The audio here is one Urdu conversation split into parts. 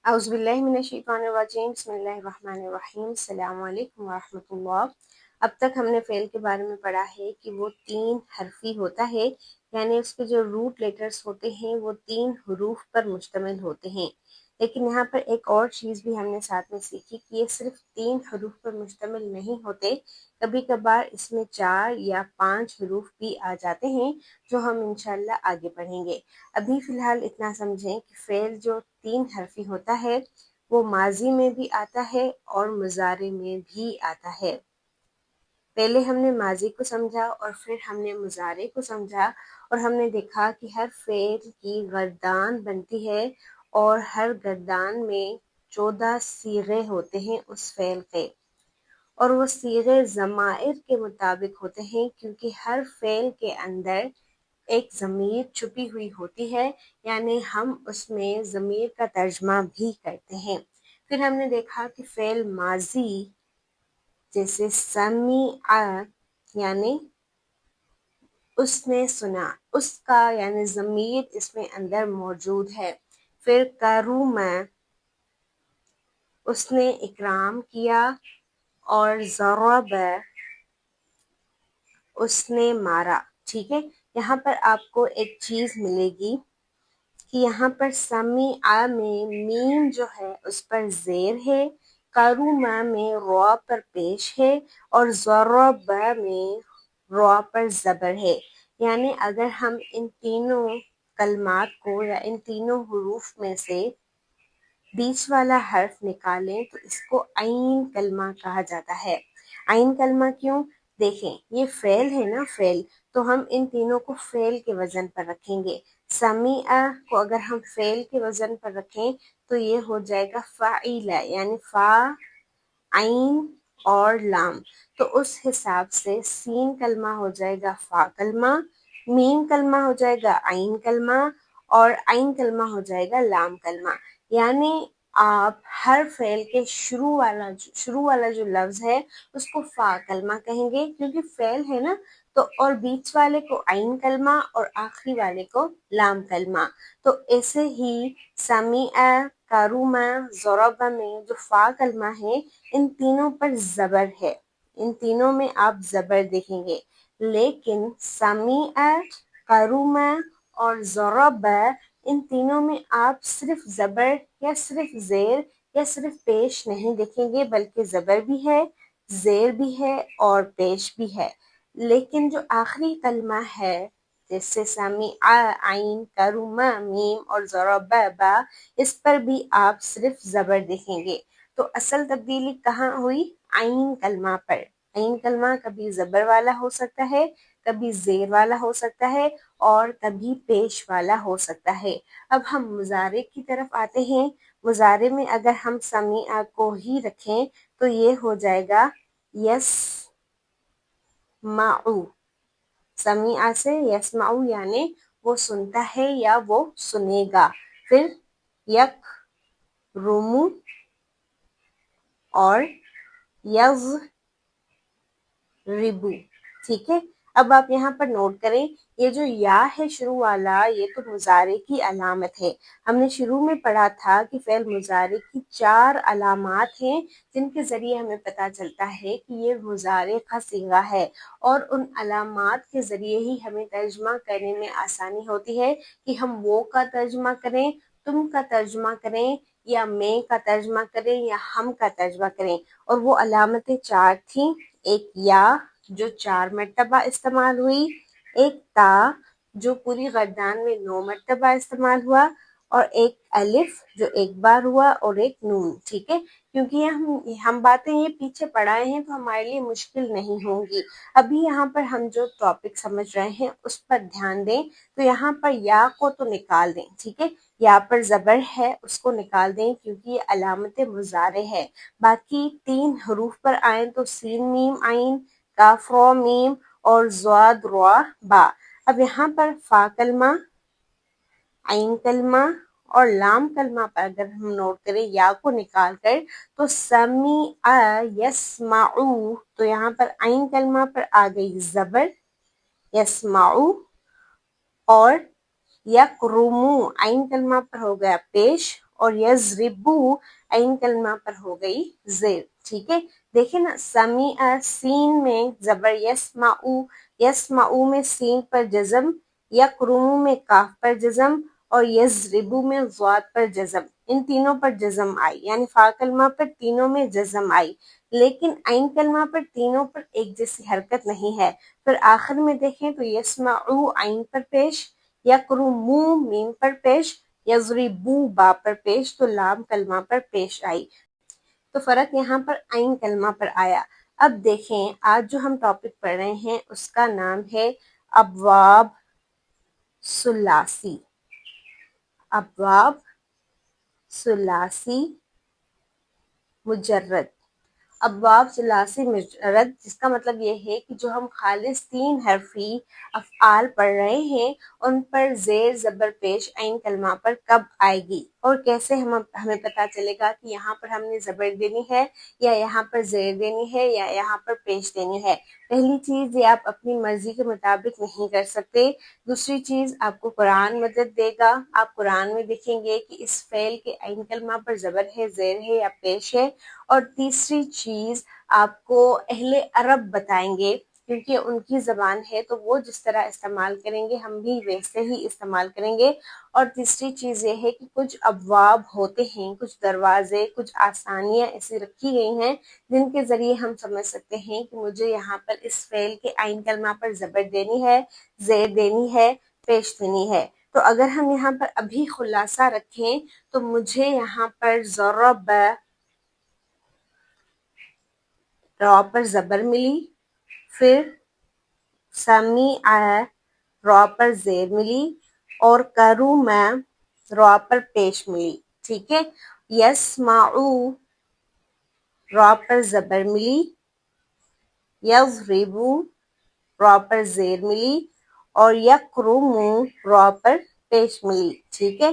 اعوذ باللہ من الشیطان الرجیم بسم اللہ الرحمن الرحیم السلام علیکم ورحمۃ اللہ۔ اب تک ہم نے فعل کے بارے میں پڑھا ہے کہ وہ 3 حرفی ہوتا ہے، یعنی اس کے جو روٹ لیٹرز ہوتے ہیں وہ 3 حروف پر مشتمل ہوتے ہیں۔ لیکن یہاں پر ایک اور چیز بھی ہم نے ساتھ میں سیکھی کہ یہ صرف 3 حروف پر مشتمل نہیں ہوتے، کبھی کبھار اس میں 4 یا 5 حروف بھی آ جاتے ہیں جو ہم انشاءاللہ آگے پڑھیں گے۔ ابھی فی الحال اتنا سمجھیں کہ فعل جو 3 حرفی ہوتا ہے وہ ماضی میں بھی آتا ہے اور مضارع میں بھی آتا ہے۔ پہلے ہم نے ماضی کو سمجھا اور پھر ہم نے مضارع کو سمجھا، اور ہم نے دیکھا کہ ہر فعل کی گردان بنتی ہے اور ہر گردان میں 14 صیغے ہوتے ہیں اس فعل کے، اور وہ صیغے ضمائر کے مطابق ہوتے ہیں کیونکہ ہر فعل کے اندر ایک ضمیر چھپی ہوئی ہوتی ہے، یعنی ہم اس میں ضمیر کا ترجمہ بھی کرتے ہیں۔ پھر ہم نے دیکھا کہ فعل ماضی جیسے سمع یعنی اس نے سنا، اس کا یعنی ضمیر اس میں اندر موجود ہے۔ پھر کرم اس نے اکرام کیا، اور ضرب اس نے مارا۔ ٹھیک ہے، یہاں پر آپ کو ایک چیز ملے گی کہ یہاں پر سمع میں میم جو ہے اس پر زیر ہے، کرما میں را پر پیش ہے، اور ضرب میں را پر زبر ہے۔ یعنی اگر ہم ان تینوں کلمات کو یا ان تینوں حروف میں سے بیچ والا حرف نکالیں تو اس کو عین کلمہ کہا جاتا ہے۔ عین کلمہ کیوں؟ دیکھیں، یہ فعل ہے نا، فعل، تو ہم ان تینوں کو فعل کے وزن پر رکھیں گے۔ سمیع کو اگر ہم فعل کے وزن پر رکھیں تو یہ ہو جائے گا فاعل، یعنی فا، عین اور لام، تو اس حساب سے سین کلمہ ہو جائے گا فا کلمہ، میم کلمہ ہو جائے گا عین کلمہ، اور عین کلمہ ہو جائے گا لام کلمہ۔ یعنی آپ ہر فعل کے شروع والا جو لفظ ہے اس کو فا کلمہ کہیں گے کیونکہ فعل ہے نا، تو اور بیچ والے کو عین کلمہ اور آخری والے کو لام کلمہ۔ تو ایسے ہی سمیع، کرما، ضرب میں جو فا کلمہ ہے ان تینوں پر زبر ہے، ان تینوں میں آپ زبر دیکھیں گے، لیکن سمیع، کرما اور ضرب ان تینوں میں آپ صرف زبر یا صرف زیر یا صرف پیش نہیں دیکھیں گے، بلکہ زبر بھی ہے، زیر بھی ہے اور پیش بھی ہے۔ لیکن جو آخری کلمہ ہے جیسے سمیع، عین، کرما، میم اور ضرب با، اس پر بھی آپ صرف زبر دیکھیں گے۔ تو اصل تبدیلی کہاں ہوئی؟ عین کلمہ پر۔ عین کلمہ کبھی زبر والا ہو سکتا ہے، کبھی زیر والا ہو سکتا ہے، اور کبھی پیش والا ہو سکتا ہے۔ اب ہم مضارع کی طرف آتے ہیں۔ مضارع میں اگر ہم سمیع کو ہی رکھیں تو یہ ہو جائے گا یسمعو۔ سمیع سے یسمعو یعنی وہ سنتا ہے یا وہ سنے گا۔ پھر یکرمو اور یضربو۔ ٹھیک ہے، اب آپ یہاں پر نوٹ کریں، یہ جو یا ہے شروع والا یہ تو مضارع کی علامت ہے۔ ہم نے شروع میں پڑھا تھا کہ فعل مضارع کی 4 علامات ہیں جن کے ذریعے ہمیں پتہ چلتا ہے کہ یہ مضارع کا صیغہ ہے، اور ان علامات کے ذریعے ہی ہمیں ترجمہ کرنے میں آسانی ہوتی ہے کہ ہم وہ کا ترجمہ کریں، تم کا ترجمہ کریں، یا میں کا ترجمہ کریں، یا ہم کا ترجمہ کریں۔ اور وہ علامتیں 4 تھیں، ایک یا جو 4 مرتبہ استعمال ہوئی، ایک تا جو پوری گردان میں 9 مرتبہ استعمال ہوا، اور ایک الف جو ایک بار ہوا، اور ایک نون۔ ٹھیک ہے، کیونکہ ہم باتیں یہ پیچھے پڑھائے ہیں تو ہمارے لیے مشکل نہیں ہوں گی۔ ابھی یہاں پر ہم جو ٹاپک سمجھ رہے ہیں اس پر دھیان دیں، تو یہاں پر یا کو تو نکال دیں، ٹھیک ہے، یا پر زبر ہے اس کو نکال دیں کیونکہ یہ علامت مضارع ہے۔ باقی 3 حروف پر آئیں تو سین میم عین، کاف را میم اور ضاد را با۔ اب یہاں پر فا کلمہ، عین کلمہ اور لام کلمہ پر اگر ہم نوٹ کریں یا کو نکال کر تو سمیع یسمعو، تو یہاں پر عین کلمہ پر آ گئی زبر یسمعو، اور یکرمو عین کلمہ پر ہو گیا پیش، اور یضربو عین کلمہ پر ہو گئی زیر. ٹھیک ہے، دیکھیں نا، سمیع سین میں زبر یسمعو، یسمعو میں سین پر جزم، یقرؤ میں کاف پر جزم، اور یضربو میں ضاد پر جزم. ان تینوں پر جزم آئی، یعنی فا کلمہ پر تینوں میں جزم آئی، لیکن عین کلمہ پر تینوں پر ایک جیسی حرکت نہیں ہے. پھر آخر میں دیکھیں تو یسمعو عین پر پیش، یقرؤ میم پر پیش، یضربو با پر پیش، تو لام کلمہ پر پیش آئی. تو فرق یہاں پر عین کلمہ پر آیا. اب دیکھیں آج جو ہم ٹاپک پڑھ رہے ہیں اس کا نام ہے ابواب ثلاثی. ابواب ثلاثی مجرد. ابواب ثلاثی مجرد جس کا مطلب یہ ہے کہ جو ہم خالص 3 حرفی افعال پڑھ رہے ہیں ان پر زیر زبر پیش عین کلمہ پر کب آئے گی اور کیسے ہمیں پتہ چلے گا کہ یہاں پر ہم نے زبر دینی ہے یا یہاں پر زیر دینی ہے یا یہاں پر پیش دینی ہے. پہلی چیز، یہ آپ اپنی مرضی کے مطابق نہیں کر سکتے. دوسری چیز، آپ کو قرآن مدد دے گا. آپ قرآن میں دیکھیں گے کہ اس فعل کے عین کلمہ پر زبر ہے، زیر ہے یا پیش ہے. اور تیسری چیز، آپ کو اہل عرب بتائیں گے کیونکہ ان کی زبان ہے تو وہ جس طرح استعمال کریں گے ہم بھی ویسے ہی استعمال کریں گے. اور تیسری چیز یہ ہے کہ کچھ ابواب ہوتے ہیں، کچھ دروازے، کچھ آسانیاں ایسی رکھی گئی ہیں جن کے ذریعے ہم سمجھ سکتے ہیں کہ مجھے یہاں پر اس فعل کے عین کلمہ پر زبر دینی ہے، زیر دینی ہے، پیش دینی ہے. تو اگر ہم یہاں پر ابھی خلاصہ رکھیں تو مجھے یہاں پر ضرب را پر زبر ملی، پھر سمیع را پر زیر ملی، اور کرم را پر پیش ملی. ٹھیک ہے، یسمعو را پر زبر ملی، یضربو را پر زیر ملی، اور یقرؤ را پر پیش ملی. ٹھیک ہے،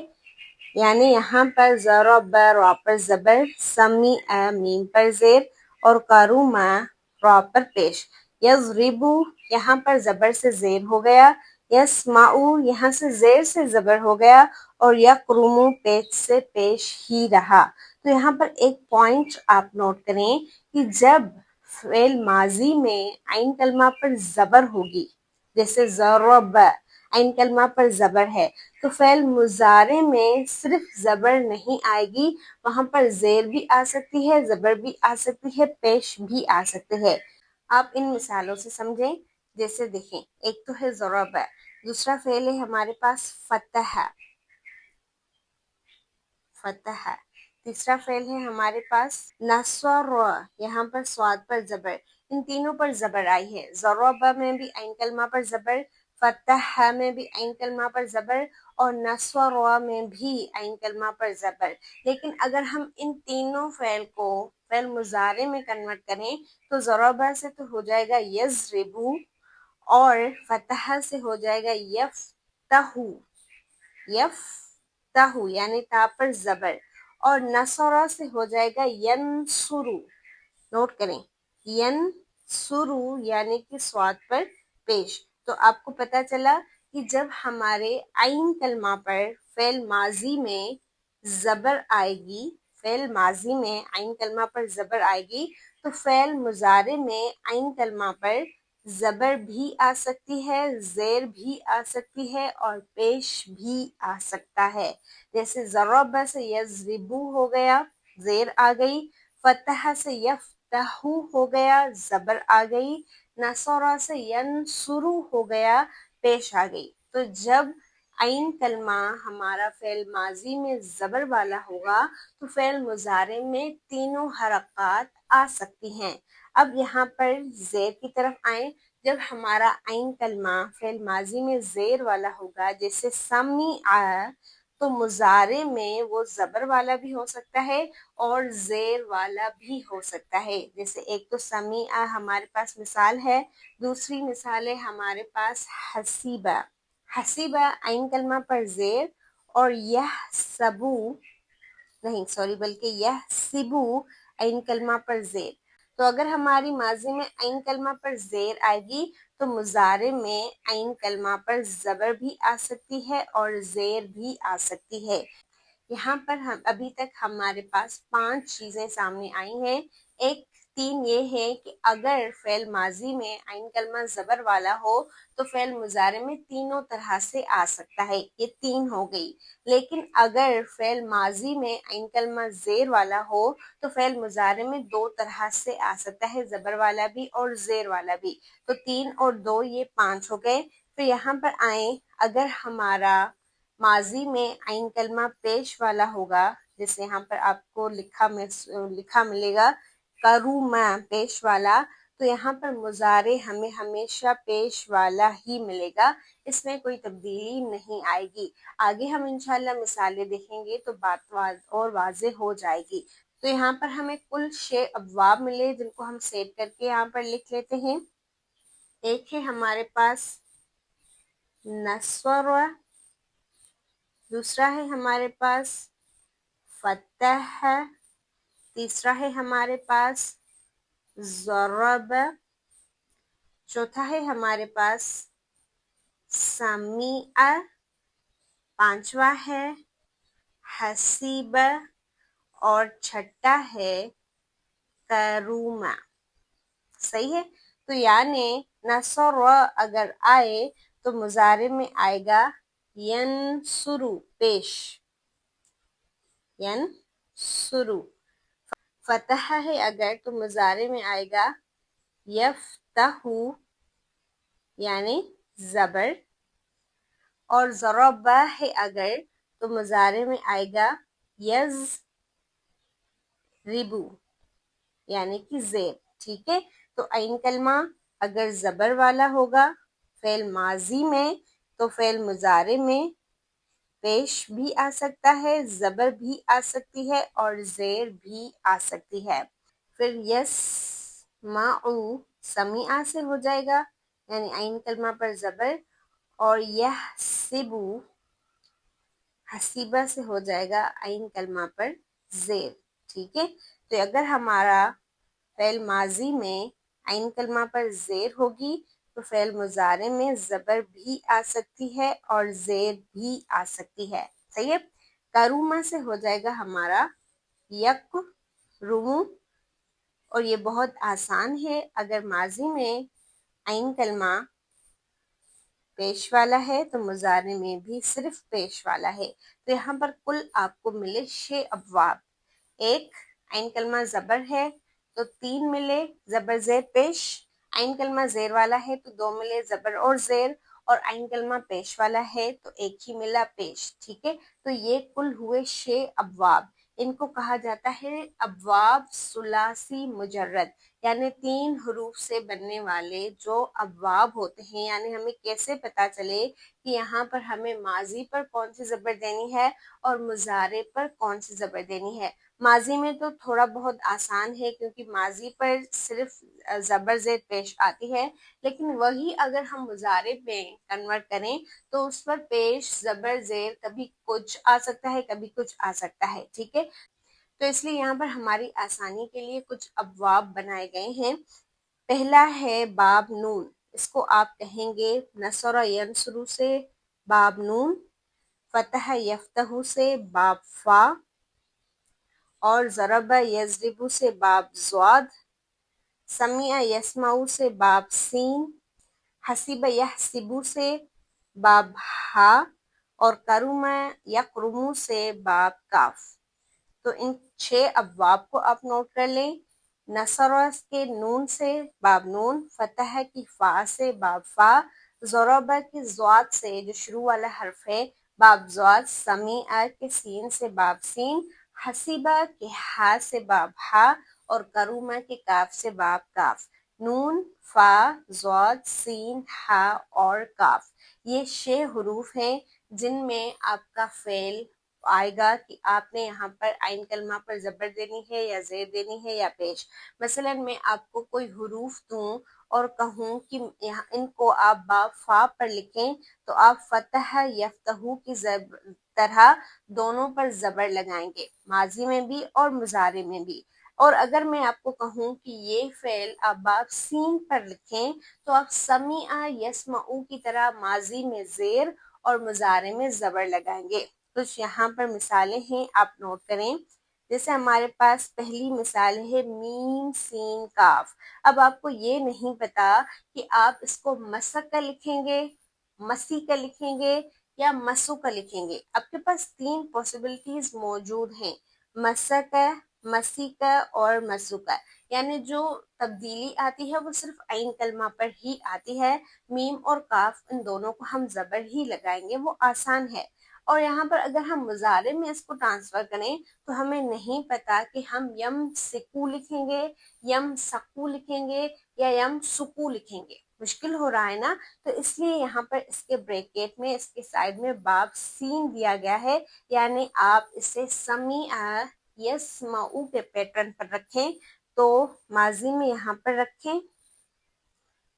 یعنی یہاں پر ضرب را پر زبر، سمیع میم پر زیر، اور کرم را پر پیش. یضربو یہاں پر زبر سے زیر ہو گیا، یسمعو یہاں سے زیر سے زبر ہو گیا، اور یقرؤ پیش سے پیش ہی رہا. تو یہاں پر ایک پوائنٹ آپ نوٹ کریں کہ جب فعل ماضی میں عین کلمہ پر زبر ہوگی، جیسے ضرب عین کلمہ پر زبر ہے، تو فعل مضارع میں صرف زبر نہیں آئے گی، وہاں پر زیر بھی آ سکتی ہے، زبر بھی آ سکتی ہے، پیش بھی آ سکتے ہیں. آپ ان مثالوں سے سمجھیں. جیسے دیکھیں، ایک تو ہے ضرب، دوسرا فعل ہے ہمارے پاس فتح، فتح. تیسرا فعل ہے ہمارے پاس نصر، یہاں پر صاد پر زبر. ان تینوں پر زبر آئی ہے. ضرب میں بھی عین کلمہ پر زبر، فتح میں بھی عین کلمہ پر زبر، اور نصر میں بھی عین کلمہ پر زبر. لیکن اگر ہم ان تینوں فعل کو فعل مضارع میں کنورٹ کریں تو ضرب سے تو ہو جائے گا یضربو، اور فتح سے ہو جائے گا یفتح، یفتح یعنی تا پر زبر، اور نصر سے ہو جائے گا ینصرو. نوٹ کریں، ینصرو یعنی کہ صاد پر پیش. تو آپ کو پتا چلا کہ جب ہمارے عین کلمہ پر فعل ماضی میں زبر آئے گی، فعل ماضی میں عین کلمہ پر زبر آئے گی تو فعل مضارع میں عین کلمہ پر زبر بھی آ سکتی ہے، زیر بھی آ سکتی ہے، اور پیش بھی آ سکتا ہے. جیسے ضرب سے یضربو ہو گیا، زیر آ گئی. فتح سے یفتح ہو گیا، زبر آ گئی. نصر سے ینصرو ہو گیا، پیش آ گئی. تو جب عین کلمہ ہمارا فعل ماضی میں زبر والا ہوگا تو فعل مضارع میں تینوں حرکات آ سکتی ہیں. اب یہاں پر زیر کی طرف آئیں. جب ہمارا عین کلمہ فعل ماضی میں زیر والا ہوگا، جیسے سمیع، تو مضارع میں وہ زبر والا بھی ہو سکتا ہے اور زیر والا بھی ہو سکتا ہے. جیسے ایک تو سمیع ہمارے پاس مثال ہے، دوسری مثال ہے ہمارے پاس حسیبہ. حسیبہ عین کلمہ پر زیر، اور یحسبو نہیں سوری بلکہ یحسبو عین کلمہ پر زیر. تو اگر ہماری ماضی میں عین کلمہ پر زیر آئے گی تو مضارع میں عین کلمہ پر زبر بھی آ سکتی ہے اور زیر بھی آ سکتی ہے. یہاں پر ہم ابھی تک ہمارے پاس 5 چیزیں سامنے آئی ہیں۔ ایک 3 یہ ہے کہ اگر فعل ماضی میں عین کلمہ زبر والا ہو تو فعل مضارع میں تینوں طرح سے آ سکتا ہے، یہ 3 ہو گئی۔ لیکن اگر فعل ماضی میں عین کلمہ زیر والا ہو تو فعل مضارع میں 2 طرح سے آ سکتا ہے، زبر والا بھی اور زیر والا بھی۔ تو 3 اور 2 یہ 5 ہو گئے۔ پھر یہاں پر آئیں، اگر ہمارا ماضی میں عین کلمہ پیش والا ہوگا، جیسے یہاں پر آپ کو لکھا ملے گا کروما پیش والا، تو یہاں پر مضارع ہمیں ہمیشہ پیش والا ہی ملے گا، اس میں کوئی تبدیلی نہیں آئے گی۔ آگے ہم انشاءاللہ مثالیں دیکھیں گے تو بات اور واضح ہو جائے گی۔ تو یہاں پر ہمیں کل 6 ابواب ملے جن کو ہم سیو کر کے یہاں پر لکھ لیتے ہیں۔ ایک ہے ہمارے پاس نصر، دوسرا ہے ہمارے پاس فتح، تیسرا ہے ہمارے پاس ضرب، چوتھا ہے ہمارے پاس سمیع، پانچواں ہے حسیب اور چھٹا ہے کروما۔ صحیح ہے؟ تو یعنی نصر اگر آئے تو مضارع میں آئے گا ینصرو پیش، ینصرو۔ فتح ہے اگر تو مضارع میں آئے گا یفتحو یعنی زبر، اور ضرب ہے اگر تو مضارع میں آئے گا یضربو یعنی کہ زیر۔ ٹھیک ہے؟ تو عین کلمہ اگر زبر والا ہوگا فعل ماضی میں تو فعل مضارع میں پیش بھی آ سکتا ہے، زبر بھی آ سکتی ہے اور زیر بھی آ سکتی ہے۔ پھر یسمعو سمیع سے ہو جائے گا یعنی عین کلمہ پر زبر، اور یحسبو حسیبہ سے ہو جائے گا عین کلمہ پر زیر۔ ٹھیک ہے؟ تو اگر ہمارا فعل ماضی میں عین کلمہ پر زیر ہوگی تو فعل مضارع میں زبر بھی آ سکتی ہے اور زیر بھی آ سکتی ہے۔ صحیح ہے؟ کروما سے ہو جائے گا ہمارا یکرمو، اور یہ بہت آسان ہے، اگر ماضی میں عین کلمہ پیش والا ہے تو مضارع میں بھی صرف پیش والا ہے۔ تو یہاں پر کل آپ کو ملے 6 ابواب۔ ایک عین کلمہ زبر ہے تو 3 ملے زبر زیر پیش، عین کلمہ زیر والا ہے تو 2 ملے زبر اور زیر، اور عین کلمہ پیش والا ہے تو 1 ہی ملا پیش۔ ٹھیک ہے؟ تو یہ کل ہوئے 6 ابواب۔ ان کو کہا جاتا ہے ابواب ثلاثی مجرد، یعنی 3 حروف سے بننے والے جو ابواب ہوتے ہیں۔ یعنی ہمیں کیسے پتا چلے کہ یہاں پر ہمیں ماضی پر کون سی زبر دینی ہے اور مضارع پر کون سی زبر دینی ہے۔ ماضی میں تو تھوڑا بہت آسان ہے کیونکہ ماضی پر صرف زبر زیر پیش آتی ہے، لیکن وہی اگر ہم مضارع میں کنورٹ کریں تو اس پر پیش زبر زیر کبھی کچھ آ سکتا ہے کبھی کچھ آ سکتا ہے۔ ٹھیک ہے؟ تو اس لیے یہاں پر ہماری آسانی کے لیے کچھ ابواب بنائے گئے ہیں۔ پہلا ہے باب نون، اس کو آپ کہیں گے نصر ینصرو سے باب نون، فتح یفتح سے باب فا، اور ضرب یضرب سے باب ضاد، سمیع یسمع سے باب سین، حسیب یحسب سے باب ہا، اور کرم یکرم سے باب کاف۔ تو ان 6 ابواب کو آپ نوٹ کر لیں۔ نصر کے نون سے باب نون، فتح کی فا سے باب فا، ضرب کی ضاد سے جو شروع والا حرف ہے باب ضاد، سمیع کے سین سے باب سین، حسیبہ کے ہا سے باب ہا، اور کرومہ کے کاف سے باب کاف۔ نون، فا، ضاد، سین، ہا اور کاف، یہ 6 حروف ہیں جن میں آپ کا فعل آئے گا کہ آپ نے یہاں پر عین کلمہ پر زبر دینی ہے یا زیر دینی ہے یا پیش۔ مثلا میں آپ کو کوئی حروف دوں اور کہوں کہ ان کو آپ باب فا پر لکھیں تو آپ فتح یفتح کی طرح دونوں پر زبر لگائیں گے، ماضی میں بھی اور مضارع میں بھی۔ اور اگر میں آپ کو کہوں کہ یہ فعل آپ باب سین پر لکھیں تو آپ سمیع یسمع کی طرح ماضی میں زیر اور مضارع میں زبر لگائیں گے۔ کچھ یہاں پر مثالیں ہیں، آپ نوٹ کریں. جیسے ہمارے پاس پہلی مثال ہے میم سین کاف. اب آپ کو یہ نہیں پتا کہ آپ اس کو مسک کا لکھیں گے، مسی کا لکھیں گے یا مسو کا لکھیں گے. آپ کے پاس 3 پاسبلٹیز موجود ہیں، مسک کا، مسی کا اور مسو کا. یعنی جو تبدیلی آتی ہے وہ صرف عین کلمہ پر ہی آتی ہے. میم اور کاف ان دونوں کو ہم زبر ہی لگائیں گے، وہ آسان ہے. اور یہاں پر اگر ہم مضارع میں اس کو ٹرانسفر کریں تو ہمیں نہیں پتا کہ ہم یم سکو لکھیں گے، یم سکو لکھیں گے یا یم سکو لکھیں گے. مشکل ہو رہا ہے نا، تو اس لیے یہاں پر اس کے بریکٹ میں، اس کے سائڈ میں باب سین دیا گیا ہے. یعنی آپ اسے سمیع یسمعو کے پیٹرن پر رکھیں، تو ماضی میں یہاں پر رکھیں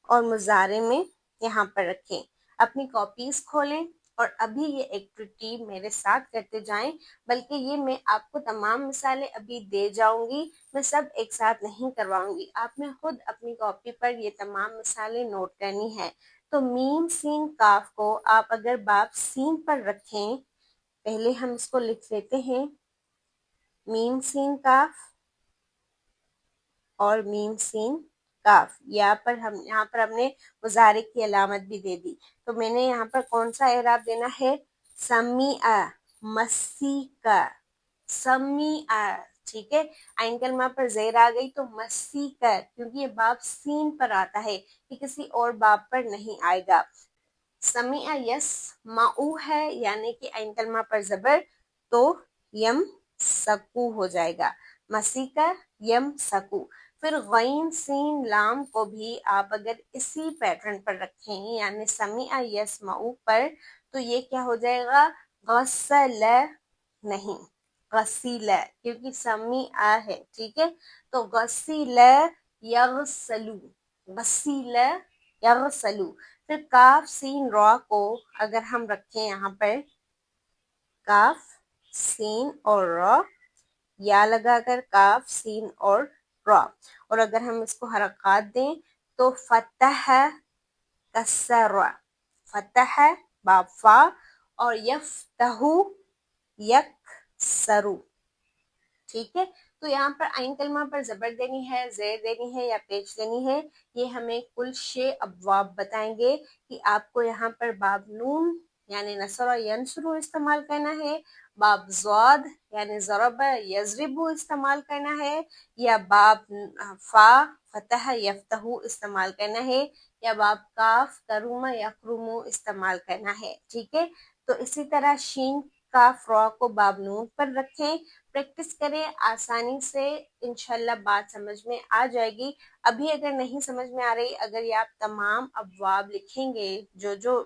اور مضارع میں یہاں پر رکھیں. اپنی کاپیز کھولیں اور ابھی یہ ایکٹیویٹی میرے ساتھ کرتے جائیں، بلکہ یہ میں آپ کو تمام مثالیں ابھی دے جاؤں گی، میں سب ایک ساتھ نہیں کرواؤں گی. آپ نے خود اپنی کاپی پر یہ تمام مثالیں نوٹ کرنی ہے. تو میم سین کاف کو آپ اگر باب سین پر رکھیں، پہلے ہم اس کو لکھ لیتے ہیں میم سین کاف اور میم سین کاف. یہاں پر ہم نے مضارع کی علامت بھی دے دی. تو میں نے یہاں پر کون سا اعراب دینا ہے؟ سمیع، مسیکا، سمیع. ٹھیک ہے، عین کلمہ پر زیر آ گئی تو مسیکا، کیونکہ یہ باب سین پر آتا ہے، یہ کسی اور باب پر نہیں آئے گا. سمیع یسمعو ہے، یعنی کہ عین کلمہ پر زبر، تو یم سکو ہو جائے گا. مسیکا، یم سکو. پھر غین سین لام کو بھی آپ اگر اسی پیٹرن پر رکھیں، یعنی سمیع یسمعو پر، تو یہ کیا ہو جائے گا؟ غسل نہیں، غسیل، کیونکہ سمیع ہے. ٹھیک ہے، تو غسیل یغسلو، غسیل یغسلو. پھر کاف سین را کو اگر ہم رکھیں یہاں پر، کاف سین اور را، یا لگا کر کاف سین اور را، اور اگر ہم اس کو حرکات دیں تو فتح کسر، فتح باب فا، اور یفتح یکسرو. ٹھیک ہے، تو یہاں پر عین کلمہ پر زبر دینی ہے، زیر دینی ہے یا پیچ دینی ہے، یہ ہمیں کل 6 ابواب بتائیں گے کہ آپ کو یہاں پر باب نون یعنی نصر ینصر استعمال کرنا ہے، باب ضاد یعنی ضرب یضرب استعمال کرنا ہے، یا باب فا فتح یفتح استعمال کرنا ہے، یا باب کاف کرم یکرم استعمال کرنا ہے. ٹھیک ہے، تو اسی طرح شین کاف را کو باب نون پر رکھیں. پریکٹس کریں، آسانی سے انشاءاللہ بات سمجھ میں آ جائے گی. ابھی اگر نہیں سمجھ میں آ رہی، اگر یہ آپ تمام ابواب لکھیں گے جو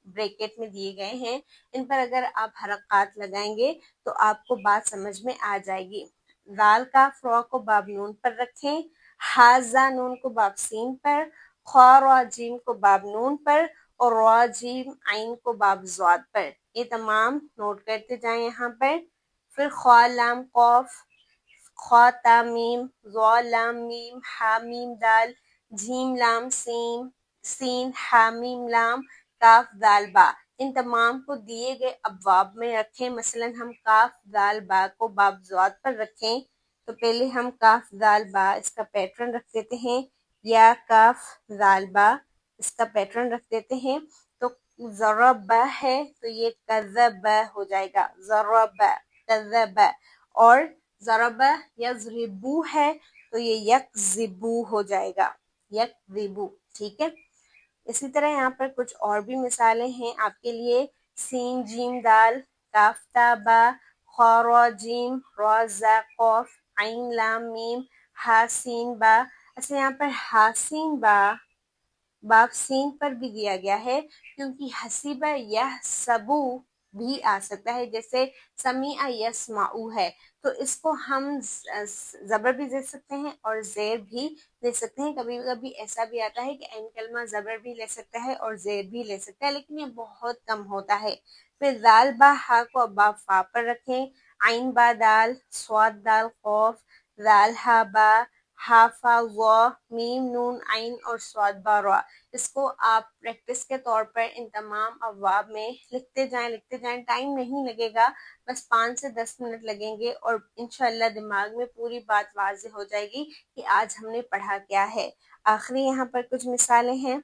بریکٹ میں دیے گئے ہیں، ان پر اگر آپ حرکات لگائیں گے تو آپ کو بات سمجھ میں آ جائے گی. دال کاف را کو باب نون پر رکھیں، حاذا نون کو باب سین پر، خا را جیم کو باب نون پر، اور را جیم عین کو باب ضاد پر. یہ تمام نوٹ کرتے جائیں یہاں پر. پھر خا لام قاف، خا تا میم، ضا لام میم، ہا میم دال، جیم لام سین، سین ہا میم لام، کاف دال با. ان تمام کو دیے گئے ابواب میں رکھیں. مثلا ہم کاف دال با کو باب ضاد پر رکھیں تو پہلے ہم کاف دال با اس کا پیٹرن رکھ دیتے ہیں، یا کاف دال با اس کا پیٹرن رکھ دیتے ہیں. تو ضرب ہے تو یہ کذب ہو جائے گا، ضرب کذب. اور ضرب یضربو ہے تو یہ یکذبو ہو جائے گا، یکذبو. ٹھیک ہے، اسی طرح یہاں پر کچھ اور بھی مثالیں ہیں آپ کے لیے. سین جیم دال، کاف تا با، خا را جیم، را زا قاف، عین لام میم، ہا سین با. اچھا، یہاں پر ہا سین با باب سین پر بھی دیا گیا ہے، کیونکہ حسیب یحسبو بھی آ سکتا ہے، جیسے سمیع یسمعو ہے، تو اس کو ہم زبر بھی دے سکتے ہیں اور زیر بھی لے سکتے ہیں. کبھی کبھی ایسا بھی آتا ہے کہ عین کلمہ زبر بھی لے سکتا ہے اور زیر بھی لے سکتا ہے، لیکن یہ بہت کم ہوتا ہے. پھر دال با ہا کو باب فا پر رکھیں، عین با دال، صاد دال قوف، دال ہا با، حافا وا میم نون عین اور صاد با را. اس کو آپ پریکٹس کے طور پر ان تمام ابواب میں لکھتے جائیں. ٹائم نہیں لگے گا، بس 5 سے 10 منٹ لگیں گے اور انشاءاللہ دماغ میں پوری بات واضح ہو جائے گی کہ آج ہم نے پڑھا کیا ہے. آخری یہاں پر کچھ مثالیں ہیں.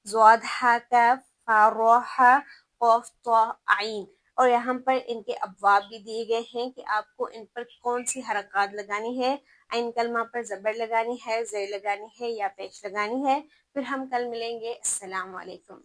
ضاد ح کاف فا را ح قاف طا عین. اور یہاں پر ان کے ابواب بھی دیے گئے ہیں کہ آپ کو ان پر کون سی حرکات لگانی ہے. عین کلمہ پر زبر لگانی ہے، زیر لگانی ہے یا پیش لگانی ہے. پھر ہم کل ملیں گے. السلام علیکم.